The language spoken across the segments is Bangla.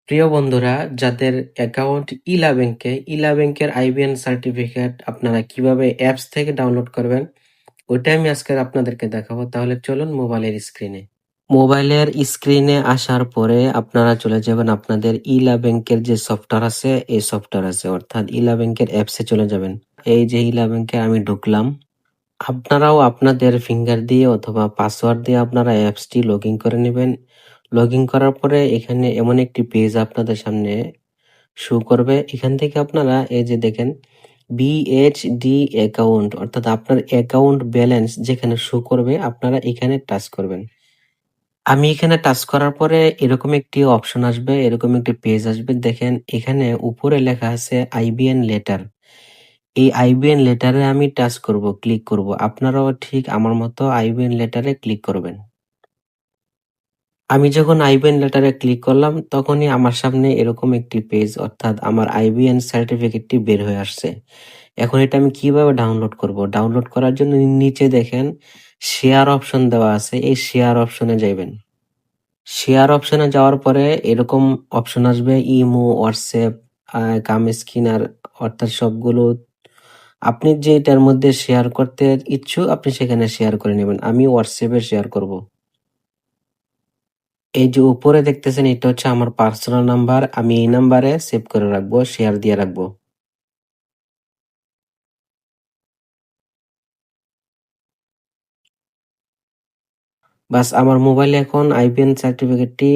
প্রিয় বন্ধুরা, যাদের অ্যাকাউন্ট ইলা ব্যাংকে, ইলা ব্যাংকের আইবিএন সার্টিফিকেট আপনারা কিভাবে অ্যাপস থেকে ডাউনলোড করবেন, ওইটাই আমি আজকে আপনাদেরকে দেখাবো। তাহলে চলুন মোবাইলের স্ক্রিনে। মোবাইলের স্ক্রিনে আসার পরে আপনারা চলে যাবেন আপনাদের ইলা ব্যাংকের যে সফটওয়্যার আছে, এই সফটওয়্যার আছে অর্থাৎ ইলা ব্যাংকের অ্যাপসে চলে যাবেন। এই যে ইলা ব্যাংকে আমি ঢুকলাম। আপনারাও আপনাদের ফিঙ্গার দিয়ে অথবা পাসওয়ার্ড দিয়ে আপনারা অ্যাপসটি লগইন করে নেবেন। লগইন করার পরে এখানে এমন একটি পেজ আপনাদের সামনে শো করবে। এখান থেকে আপনারা এই যে দেখেন বিএইচডি অ্যাকাউন্ট অর্থাৎ আপনার অ্যাকাউন্ট ব্যালেন্স যেখানে শো করবে আপনারা এখানে টাচ করবেন। আমি এখানে টাচ করার পরে এরকম একটি অপশন আসবে, এরকম একটি পেজ আসবে। দেখেন এখানে উপরে লেখা আছে আইবিএন লেটার। এই আইবিএন লেটারে আমি টাচ করব, ক্লিক করব। আপনারাও ঠিক আমার মতো আইবিএন লেটারে ক্লিক করবেন। আমি যখন আইবিএন লেটারে ক্লিক করলাম তখনই আমার সামনে এরকম একটি পেজ অর্থাৎ আমার আইবিএন সার্টিফিকেটটি বের হয়ে আসছে। এখন এটা আমি কিভাবে ডাউনলোড করব? ডাউনলোড করার জন্য নিচে দেখেন শেয়ার অপশন দেওয়া আছে। এই শেয়ার অপশনে যাবেন। শেয়ার অপশনে যাওয়ার পরে এরকম অপশন আসবে ইমো, হোয়াটসঅ্যাপ, কাম স্ক্যানার অর্থাৎ সবগুলো আপনি যেটার মধ্যে শেয়ার করতে ইচ্ছুক আপনি সেখানে শেয়ার করে নেবেন। আমি হোয়াটসঅ্যাপে শেয়ার করব। এই যে উপরে দেখতেছেন এটা হচ্ছে আমার পার্সোনাল নাম্বার। আমি এই নাম্বারে সেভ করে রাখবো, শেয়ার দিয়ে রাখবো। বাস আমার মোবাইলে এখন আইবিএন সার্টিফিকেটটি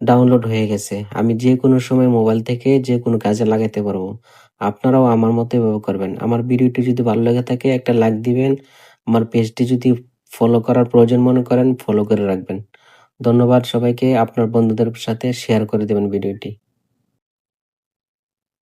ডাউনলোড হয়ে গেছে। আমি যে কোনো সময় মোবাইল থেকে যে কোনো কাজে লাগাতে পারবো। আপনারাও আমার মতো এভাবে করবেন। আমার ভিডিওটি যদি ভালো লেগে থাকে একটা লাইক দিবেন। আমার পেজটি যদি ফলো করার প্রয়োজন মনে করেন ফলো করে রাখবেন। ধন্যবাদ সবাইকে। আপনার বন্ধুদের সাথে শেয়ার করে দেবেন ভিডিওটি।